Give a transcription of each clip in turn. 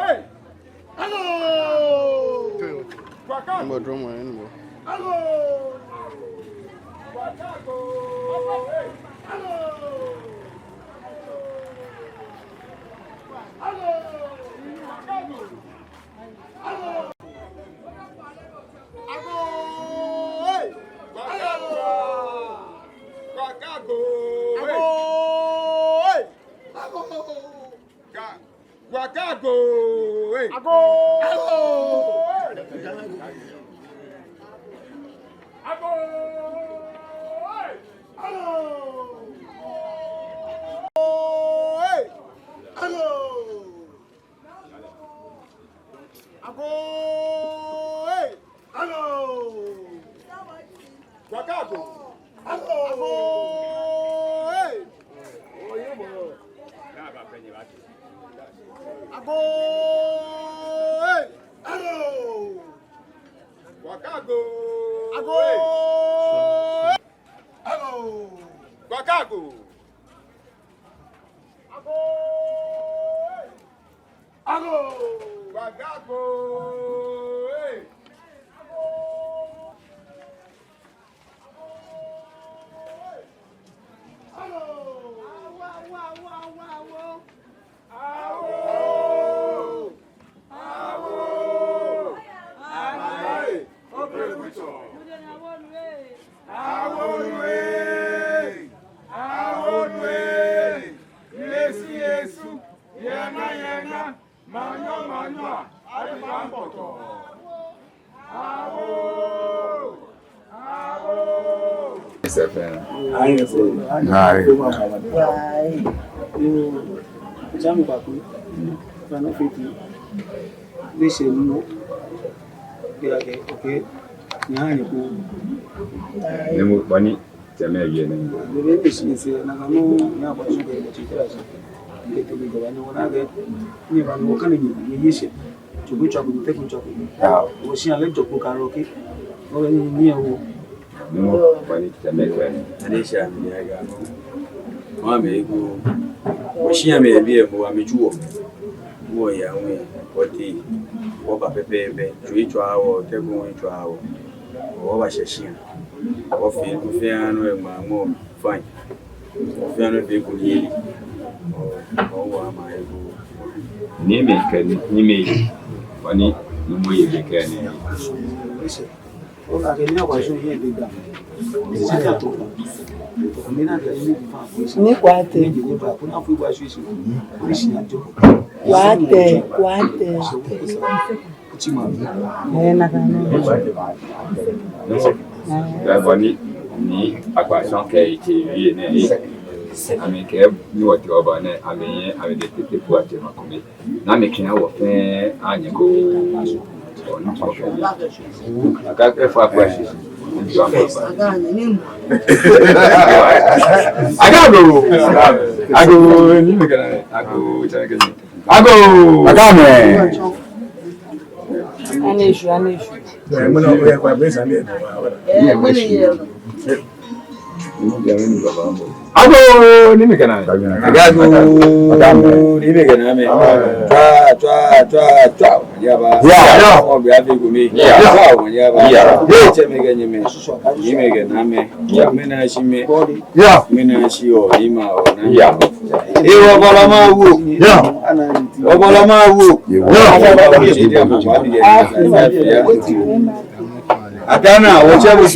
Hey! Hello! I'm a drummer anymore. Hello! Hey! Hello! Hello! Wakago, hey, ago, ago, ago, hey, ago, hey, ago, ago, hey, ago, Wakago, ago, hey, oh yeah, boy. Ago, hey, ago, Wakago, ago, ago, Wakago, ago, ago, Wakago, hey, ago, Adana, whatever you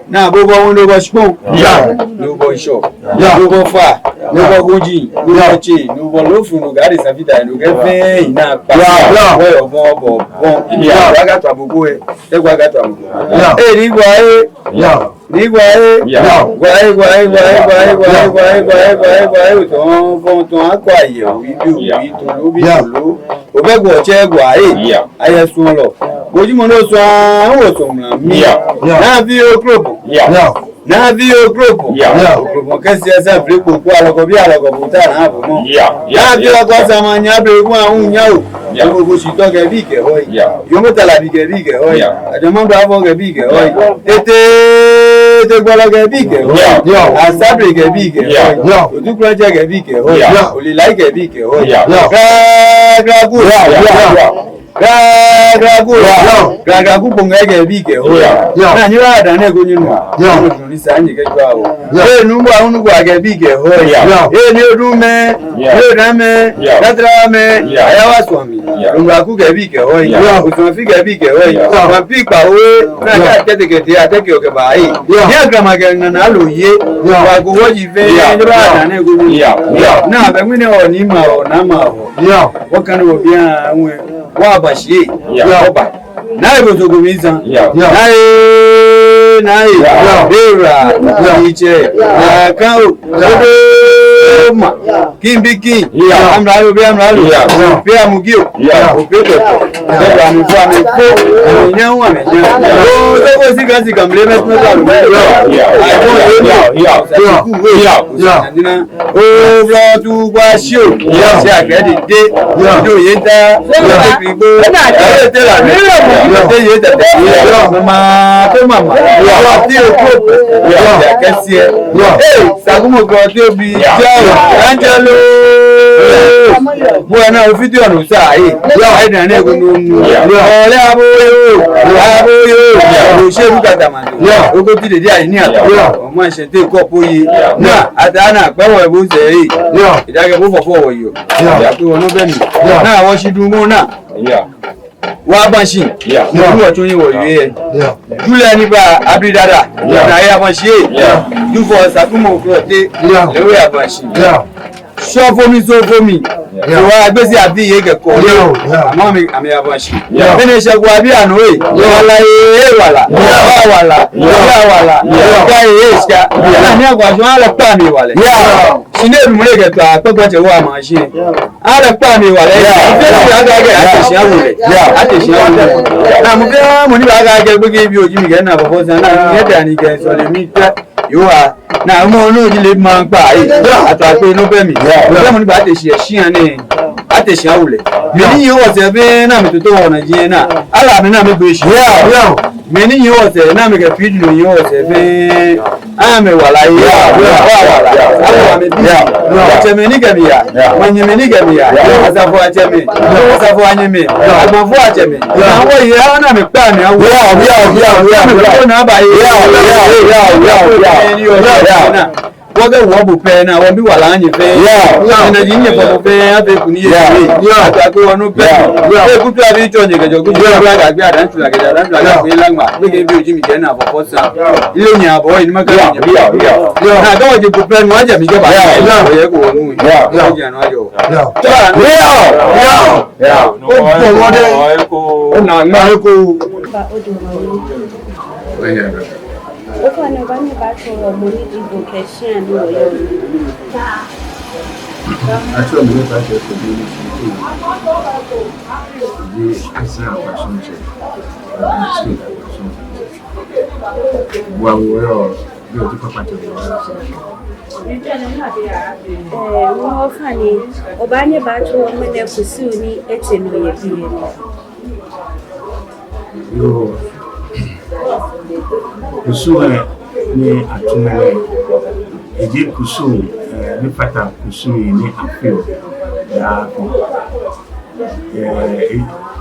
now, go no go smoke, no go shop, no go far, no go Guji, no go Chi, no go Lofu, no Gary Savita, no get pain, now, way of more, I got to Abugue, the Wagatam. Hey, te gwala ge bike ho asabre ge bike ho odu project ge bike ho oli like ge bike ho Gragu bongege bike ho na nyira da na ego nyinu ni sanye ge gwa ho numbu ahunu gwa ge bike ho ni odume rame dadrame ayawa swami gragu ge bike ho o fi ge bike ho ma pipa ho na ka tete ge dia teke o ke bai ya grama ge na loye wa go woji fe nyira da na ego nyinu na be nwine o ni ma o na ma ho wo kan wo bia nwe wa bashi oba na ego to gumiza na bera iche na ka o ma kimbi amra lo be amugio o pepe bera mi fo ami ko nyawa me o to sika mle me me o bro tu gwa shio se agede de do yeta gbigbo te la te yeta mama to mama ti o ko ya kesi sagumo go ti obi Angelo buena video no sai ai na ne go no ole aboyo o se bu kata man o go ti de ai ni ata o ma se te ko poyi na adana pewo e bo se yi idage bo fofo yo ya pe wonu be ni na wo si dun mo na wa banshi mo wo tun yin wo ye jule ni ba abidada na ya banshi du for sakumo ko te lewe ya banshi so for me wa gbesi abi ye ke ko mo mi ami ya banshi bene se gwa bi anu wala ga eska na ni agwa jo ala pa mi wale sine bi mure ke ta to gba je wa ma shi ala pa mi wale ife si aga ge ate se awule na mo ni ba ga ge gbe bi oji mi ge na bofo san na ni da ni ge so le mi ta yo wa na mo no ji le ma gba ata pe no be mi mo ni ba te se shian ni ate se awule mi ni yo se be na mi to wona ji na ala mi na mi gbe shi mi ni yo se na mi ke feed lo yo se be ame wala mi bi acheme ni gamia wanye me ni gamia asafo acheme asafo anyeme agbanfo acheme na wo ye na me pa mi awo na ba ye woge wo bu pe na wo bi wala anyi fe na ji nye fo pe ave kuni ye ata ko wonu pe e ku tu abi cho nye gejo ku jo ba ga gbe adan tu la ge pe langma pe bi oji mi je na fo sa ile nya abo ni ma ga nya na ga wo je ku pe nu aja mi je ba o ye ko wonu ya ja no ajo o bo wo de o na ma ko o fane ba ni ba to mo ni ibo keshan ni oyo actually mo ba se ko bi ni di asa passion che wa wo bi o ti papa te mo fane o ba ni ba to mo ne kusu ni ete no ye bi yo kusu ni atumele eje kusu ni pata kusu ni afio ya ko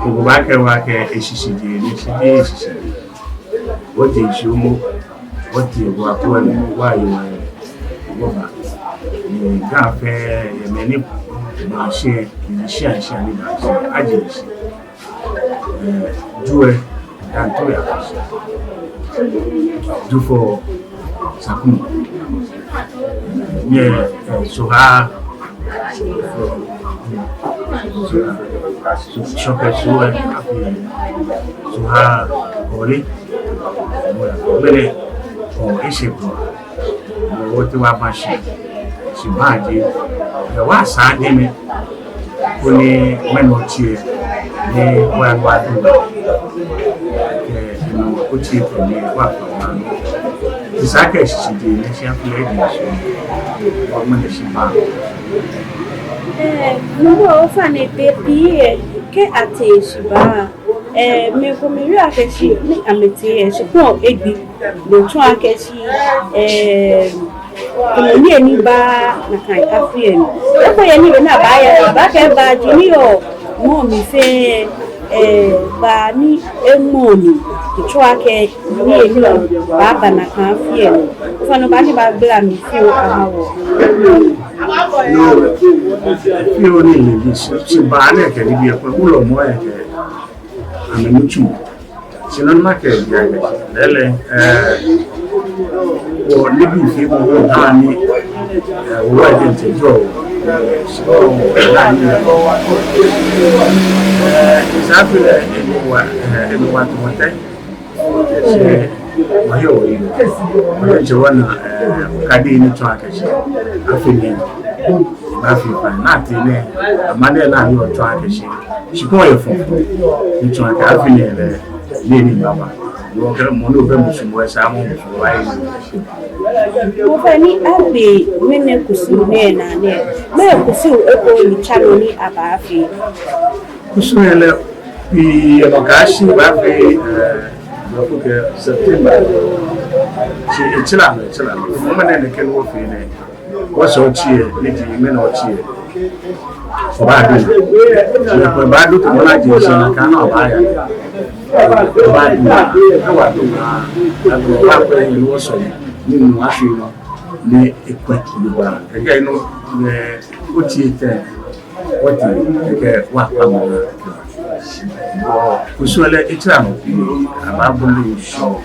ko ba ke wa ke eshisidi ni eshisidi o te shumu o te wa ko ni wa yo wo ba ni ga fe ye me ni ma she ni sha ni ba she aje shi duwe danto ya do for sakum yeah soha soka soha oli bele o eshepo o ti wa bashi sibaje wa sa de mi ó ní mẹ́nu tí ẹ ní wọ́n wá dùn inú ó tí ẹ ní wà pàmò ìsákẹ̀ ṣìṣìdì ní ṣe ń fi ẹ̀dì ṣe ọmọ lè ṣe máa. Nubo ofane pepi ke ate shiba me ko me wi akechi ni amete so ko ebi do tun akechi ni eni ba na kan afien e ko ye ni na ba ya ba ke ba jini o mo mi fe ba ni emoni tun ake ni eni ba ba na kan afien so no ba ni ba bla mi fi o amawo fi o ni ni si ba na ke ni bi e ko lo mo e ke amenuchu sinon ma ke ya lele o libi fi mo ani o wa de tejo so la ni exactly eno wa to mate se ma yo o je wana kadi ni to akashi afini ba fi fa na ti ne amade la yo to akashi shikon ye fun ni to akashi afini le ni baba yo ke mo no be musumo esa mo musumo ai mo fa ni abi mene kusu ne na ne me kusu eko ni chalo ni abafi kusu ele bi Gamashie Gua We que September chila mo mane ne ken wo fi ne wo so chie ni di me no chie o ba do ne ko ba do to na ji se na kan o ba ya ba do wa do na do ba ko ni wo so ni mu afi no ni ekwa ni ba ke no ne o chie te o ti ke wa pa mo kusuele itramu ababulu show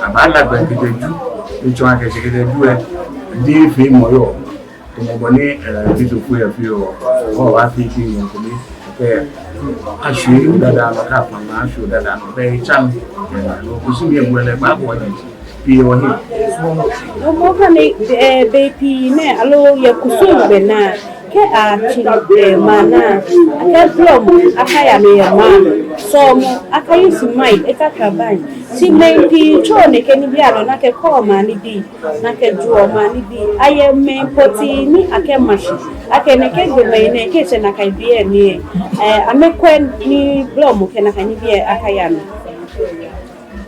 abala gbedeju ncho ake segedeju e di fi moyo to mo boni bidu fu ya fi o wa fi ki mo ko ni ke ashu dada no ka pa na ashu dada no be cham no kusumi e mwele ba bo ni fi o ni no mo ka ni be pi ne alo ya kusu be na ke a chile mana aka blom aka ya me ma so mo aka yusu mai eka kaban ti me pi cho ne ke ni bi alo na ke ko ma ni bi na ke ju o ma ni bi aye me poti ni ake mashi ake ne ke gbe me ne ke se na kai bi e ni amekwen ni blom ke na kai ni bi aka ya no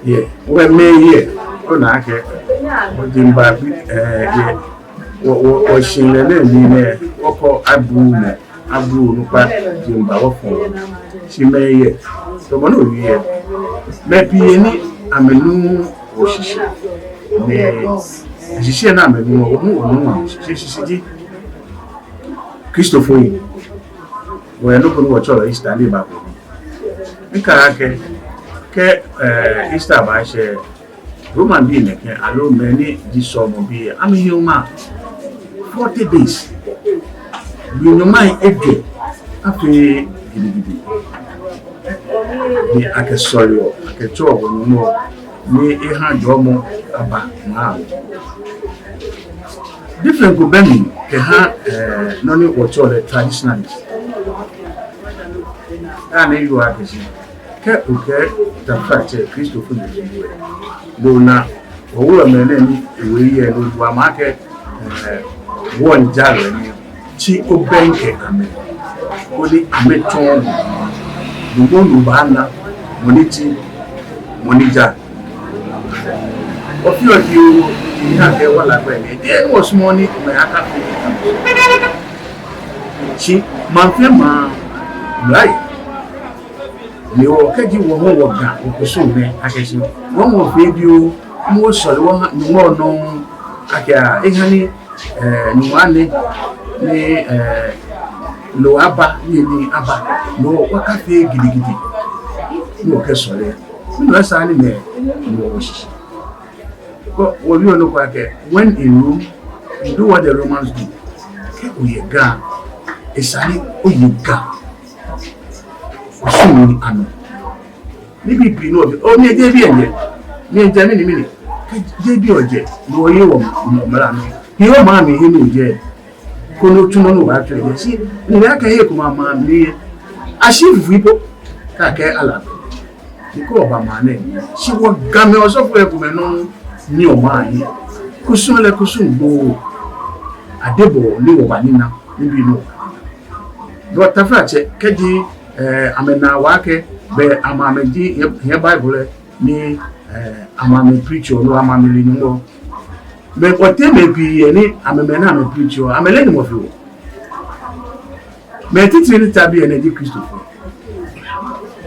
ye we me ye o na ake o dimba bi ye o shinlele ni ne oko abu nupa jimba wo fun si meye to mo no wi e me pie ni amenu o sisi ne sisi na amenu o mu sisi ji Christopher wo no ko no choro Easter ni ba ko nka ke Easter ba she Roman bi ne ke alo me ni di so mo bi am human 40 days. You know my egg after gidi ni ake sorry ake cho no ni e ha jomo aba ma different go bemi ke ha no ni wo cho le traditionalist ana you ake si ke the fact Christopher do na wo me ni ewe ye no wa ma ke one jare ni chi obenke ame oni ameton dugo lubana moniti monija ofio you have wala pe ni dey was money me aka chi manfe ma right ni o keji wo ho ga o so me akeshi won wo fe bi o mo so le won ni mo no akia ehani ni wane ni lo aba ni aba no wakafe gidigidi no kesole no sa ni me no shishi ko obi ono kwa ke when in Rome you do what the Romans do ke oyega esani oyega osuni ano ni bi no o ni eje bi enje ni enje mi ke je bi oje no ye wo mara mi yo ma mi hinu je kono tuno no ba tire si ni aka he ko ma mi ashifu vipo ka ke ala ko ba ma ne si wo game o so fu e ko me no ni o ma yi kusun le kusun gbo adebo ni wo ba nina ni bi no do ta fa che keji amena wake be amameji he Bible ni amame preach no amame no be kote me bi ni amemena me preach o amele ni mo fi o me titi ni tabi ene di Christopher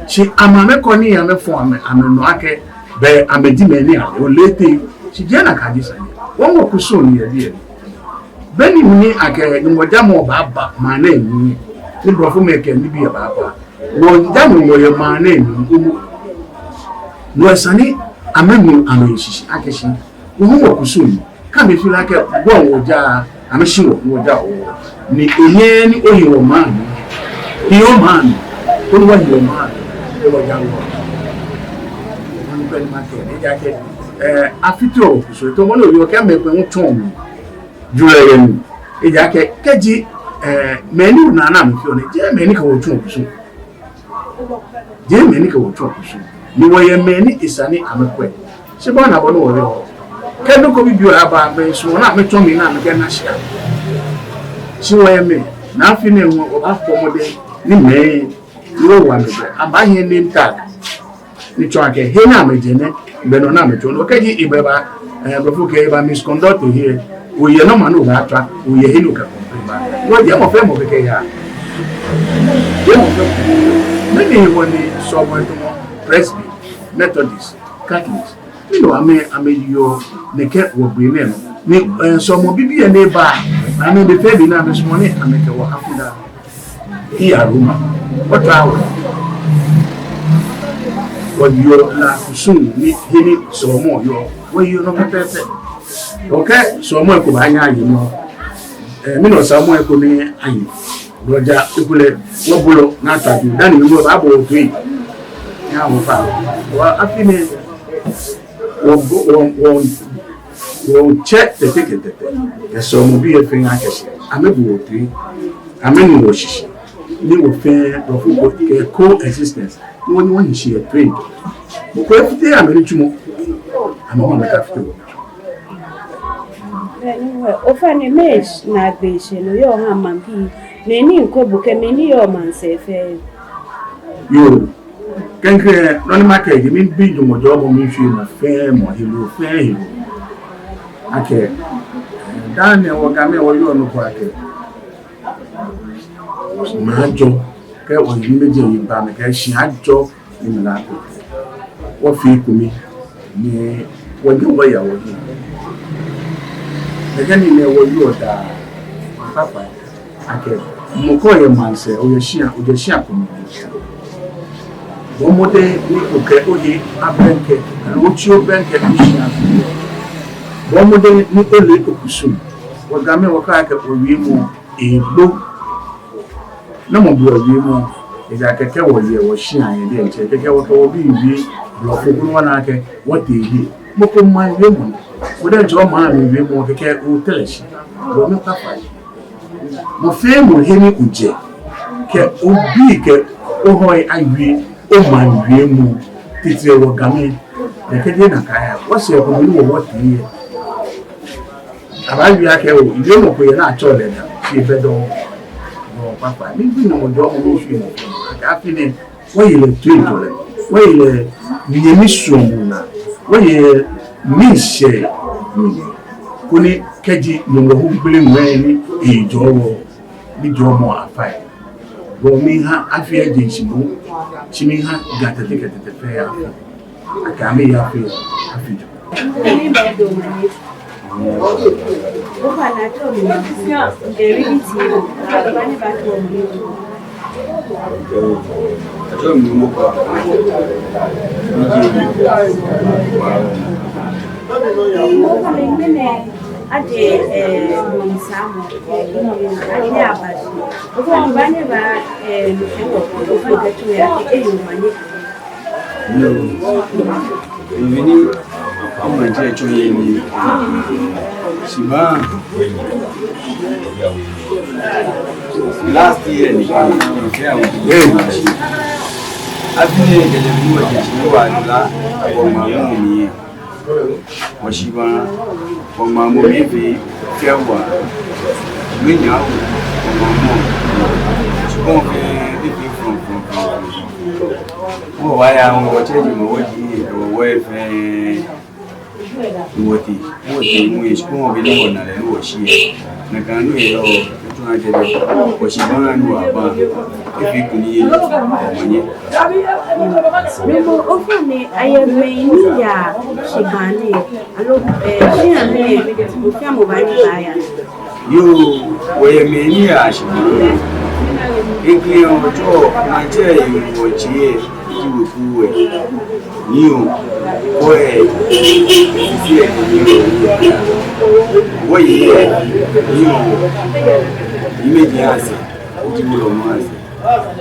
she amame koni ya me fo ameno ake be amedi me ni o lete she je na kaji sa won wo kuso ni ye die beni ni ake ni mo jamo baba ma na eni ni brofo me ke ni bi baba wo jamo mo ye ma na eni no sani amenu amenshishi ake shi wo wo kuso ni ka me fi like won wo ja ameshi wo ja o ni eye ni oyi wo ma ni o ma ni o wa yo ma e wo ja wo ni pe ma ke ni ja ke afito kuso to mo no yo ke me pe nton jule yen e ja ke keji meni na na me fi o ni je meni ka wo tun kuso je meni ka wo tun kuso ni wo ye meni isani amekwe se ba na bo no wo re o ke no ko bi bio aba be so na me ton mi na me ke na shia si wo ye me na afi ne wo ba fo mo de ni me ni wo wa me be aba he name tag ni cho ake he na me je ne be no na me to no ke ji ibe ba before ke ba misconduct here o ye no ma no ba tra o ye he no ka ba wo je mo fe mo ke ya ye mo fe me ni wo ni so mo to mo Presby Methodist Catholic ni no ame yo ne ke wo gbe ne no ni so mo bibi e ne ba na me be fe bi na me so mo ni ame ke wo afida iya Roma what hour what you la kusun ni hini so mo yo we you no pepe okay so mo ko ba nya ayi no mi no sa mo ko ni ayi roja ikule wo bulo na tatu dani mi bo ba bo tui ya mo fa wa afine wo check the ticket the so mo bi e fin akese amebu tui amenu wo shishi ni wo fe do fu ko ke coexistence woni woni shi e train mo ko fite amenu tumo amama me ka fite anyway ofani mesh na beshe no yo ha mambi meni nko buke meni yo mansefe yo kenkre no ni market mi bi jumo jobo mi fi mo fe mo hilo fe ake dane wo game wo yo no ko ake ma jo ke o ni meje yi ba me ke shi ajo ni mi la ko wo fi ku mi ni wo de wo ya wo ni e ni ne wo yo da papa ake mo ko ye manse o ye shi ko mi wo mo de ni ko ke o di abenke lo chi o benke ni shi wo mo de ni ko le ko kusu wo game wo ka ke o wi mo elo na mo bi o wi mo e ja keke wo ye wo shi an ye de nche keke wo ko bi lo ko kun wana ke wo te yi mo ko ma ye mo wo de jo ma mi wi mo keke o tele shi wo mi ka fa mo fe mo he ni uje ke o bi ke o hoy ayi o ma wi mo titi wo game keke de na kaya wo se ko mi wo te yi aba wi ake o ile mo ko ye na cho le na si be do papa mi bi no do mo fi mo ka fi ni wo ye le tweet le wo ye le ni mi na wo ye mi se ko ni keji no wo gbele nwe ni ejo wo bi jo mo afai wo mi ha afi eje shibu chimi ha gata de fe ya aka mi ya fi afi jo ni ba do mo o fa na to mi e ri ti ba ni ba to mi ajo mi mo ko ade msamu ade abadi o ba ni ba o fa ga to ya e yo mani Vini ọmọ jẹ́ ẹjọ́ yẹ ni Shibãa last year nìkan ìfẹ́ àwọn ìgbẹ́ abúlé gẹ̀lẹ̀ bí wọ́n jẹ́ ṣe wà nílá ọmọ àwọn ènìyàn wọ́n Shibãa ọmọ àwọn mẹ́fẹ́ fẹ́ wà gbẹ̀yàwó ọmọ ọmọ ṣùgbọ́n fẹ́ nífẹ̀ẹ́ from Mo waya mo change mo woji wo efe woti mo isko bi no na le wo shi na kan no yo to na je ko shi ba no aba ifi kuni monye Mo ofane ayeme ni ya shibane alo ni ame mo fi mo ba ni ba ya yo wo yeme ni ya shi Ikli ojo ma je iwo ji iwo kuwe ni o o si e ni o ye ni o imeji ase ti mo lo mo ase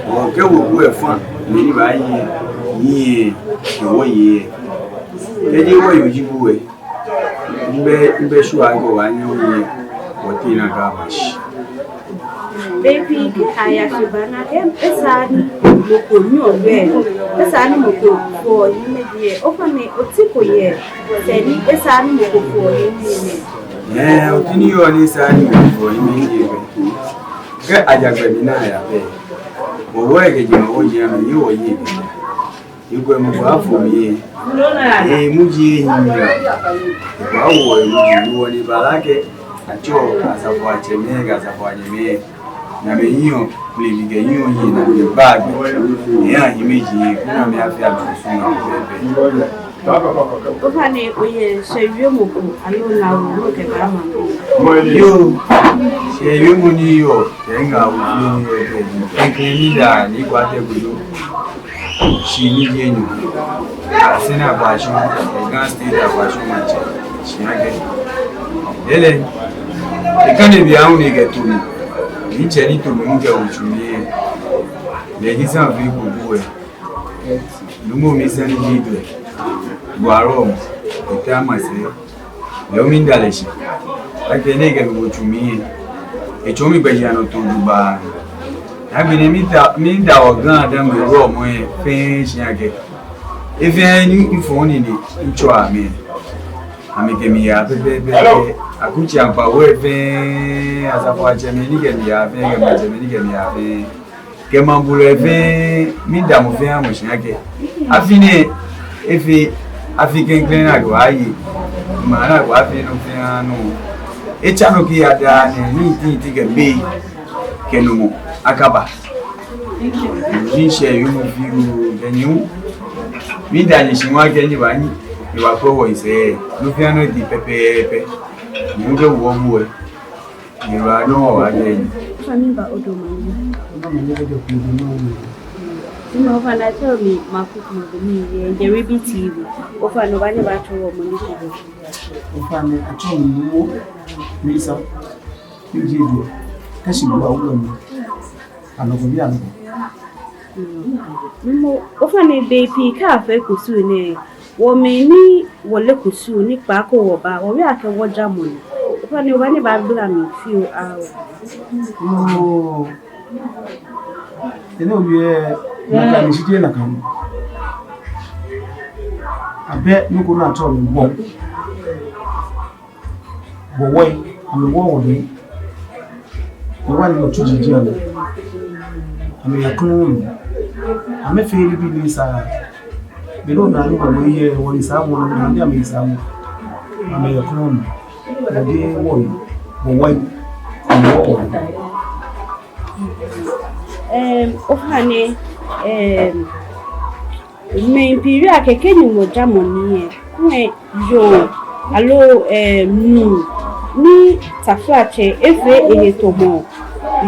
o ke wo ku e fan ni ba yi o ye eji wo yo ji kuwe mbe shu ago wa ni o ye o ti na Gamashie Baby kaya shibana esani moko ni obe esani moko fo yime die ofane otiko ye seni esani moko fo yime otini yo ni sani fo yime die ke ajagbe mi na ya be bo we ke je mo je mi yo yi igwe mo ba fo mi mu ji yi ba wo yi wo ni balake acho asafo acheme ga asafo anyeme na be yin please get yin yin na the bag e an image yin na me afia be so na bebe ofane oye sewe moko alo na wo ke ba ma yo sewe mo ni yo enga wo ni e ni da ni kwa te gudu shi ni je ni asena ba sho e gan state ba sho ma che shi na ke ele e kan e bi an ni ke to ni ni cheni to mi nge uchumi le gisa vi kubuwe lumo mi sani jidwe gwaro etama se le mi ndaleshi akene ge uchumi e chomi bejano to duba abine mi da ogan adam ro mo e fe shiage efe ni ifoni ni ncho ame ke mi ya bebe akuchi ampa wefe asapo acheme ni ke mi ya fe ke ma cheme ni ke mi ya fe ke mambulo efe mi da mo fe amo shiage afine efe african clean ago ayi mara go afi no fe anu e chano ki ada ni ti ke be ke no mo akaba ni she yu mo fi ru genu mi da ni shinwa ke ni ba ni iwa ko wo ise lu fi anu di pepe ni nje wo wo ni ra no wa je ni fami ba odomani no fana tell me makuku ni ye rebi tv ofano banye ba toro mo ni ko ofano acho mo mi sa mi je do kashi gwa wo mi anogo bi anogo mo ofane baby ka fe kusu ni wo me ni wole kusu ni pa ko wo ba wo wi ake wo jamo ni ofane banye ba bla mi feel out no ene obi na kan shite na kan abe nuko na to mi wo wo mi wo wo ni wo ni to jiji ana ami yakun ami fe ri bi ni sa be no na ni ko mo ye wo ni sa mo na ni ami sa mo ami yakun na de wo ofane me piri akeke ni mo jamo ni e yo alo ni tafache efe ehetomo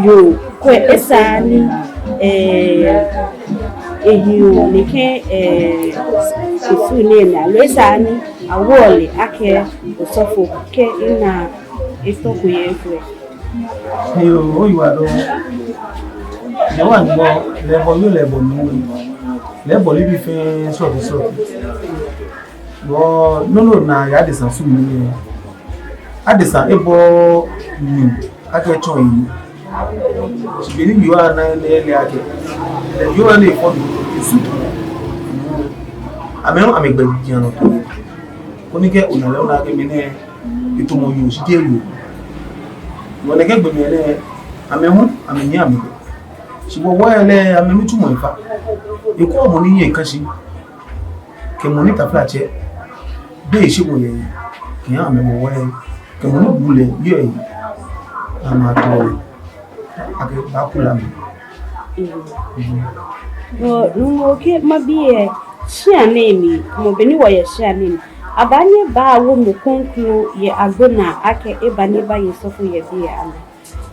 yo ko esa ni ehio ni ke isu ni na lo esa ni awole ake osofo ke ina istoku ye efe yo oyiwado le wa ngbo lebo nu lebo libi fe so bo no na ya de san su mi adisa ebo ni ake chon yi sibiri yo ana le ake yo ana e fo su amegbe jiano to konike onale ona ke mi ne itomo yo si je yo wọ́n ke gbe mi le amehun amenya mi ṣùgbọ́n wo ele amemi tumo ifa e ko mo ni yen kan shi ke mo ni ta flache be shi mo ye ke ya me mo we ke mo ni bule ye ama to ake ba kula mi no ke mabie shia name mo beni wo ye shia name abanye ba wo mo konklu ye agona ake ebani ba yesofu ye bi ya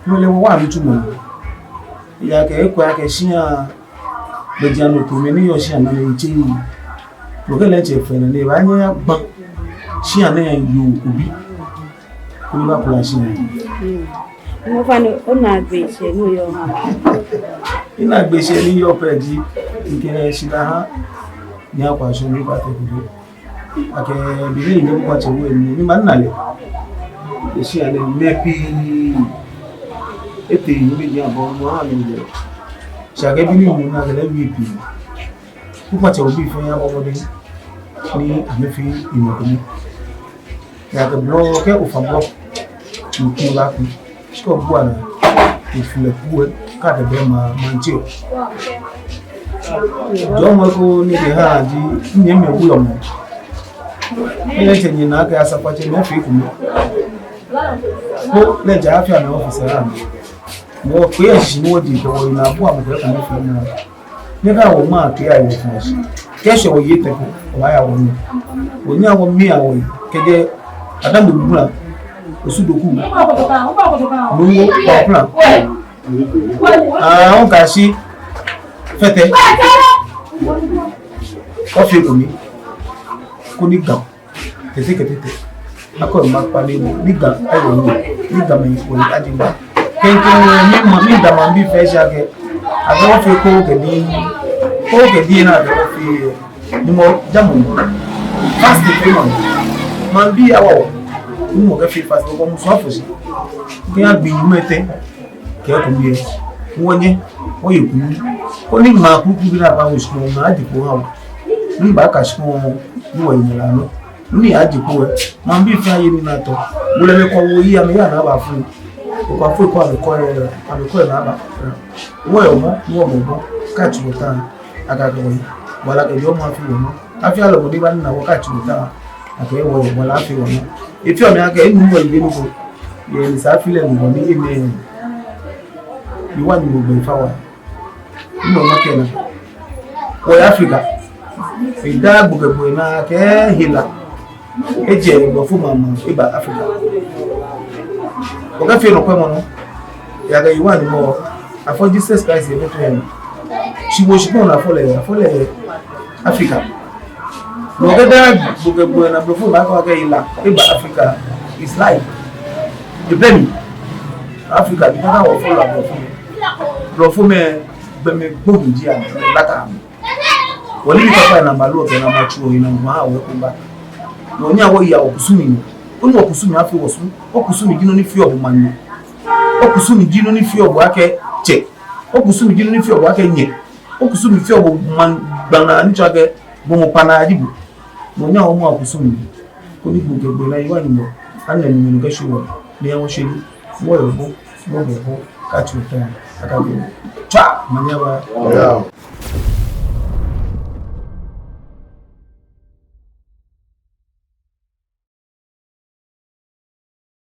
no le wo wa mi tumo ya ke ko ake shia le jano to me ni yo shia na le chi lo ke le che fe na le ba nya gba shia na yo obi ko ba kula shia mo fa no ona gbe se no yo ha ina gbe se ni yo pe di nke shida ha ni akwa so ni ba te ku ake bile ni ko che wo ni ma na le shia le mepi ete ni bi ya bo mo ha ni le shage bi ni mo na le mepi ku pa che obi fun ya bo de ni amefi imo ko ni ya ke blo ke o fa blo ku la ku ko buana ifule kuwe ka de be ma manjio jo mo ko ni de ha ji ni me wu yo mo ile che ni na ka asa pa che me fi ku mo ko le ja afia na office ra mo pe e si mo di do ina bu am ko ka me fi na ni ka wo ma ke ayo fun si ke so ye te ko wa ya wo ni wo ni awon mi awon keje adam bu bula osudoku mo plan on ka si fete o fi ko mi ko ni gan tete ketete ako ma pa ni gan ayo ni gan me ko ta ji ba kenken ni mo ni da ma bi fe sha ke ado fi ko ke di na do fi ni mo jamu fast the man bi awo mo ke fi fast ko mo so afosi ke agbi mete ke ko bi wonye o yiku ko ni ma ku bi na ba wo so na di ko ha ni ba ka so ni wo yin la no ni aji ko e man bi fa ye ni na to mo le ko wo yi am ya na ba fun ko afu ko na ba wo yo mo mo ka chu ta aga go yi wala ke yo mo afi wo no afi alo mo di ba na wo ka chu ta ake wo wala afi wo no ifi o mi ake inu mo ibe nuko ye ni sa file mo ni ime iwa ni mo gbe fa wa no ma ke na ko Africa e da gbogbo na ke hila eje lo fu mama iba Africa o ka fi ro pe mo no ya ga iwa ni mo afọ Jesus Christ e beto en Shibãa na fole Africa no ga da gbogbo na bro fu ma ka ga hila iba Africa is life the blame Africa bi na wo follow bro fu me be me gbogbo ji an lata woni bi papa na malu ke na machu ina ma we ko ba no nya wo ya okusumi ni onu okusumi afi wo su okusumi gino ni fi obo manu okusumi gino ni fi obo ake che okusumi gino ni fi obo ake nye okusumi fi obo man gbana ni chage bo mo pana adibu no nya wo mo okusumi ko ni gbogbo na iwa ni mo anna ni no ga shuwo ni awon shelu mo yo bo ka tu ta aka bi cha manya ba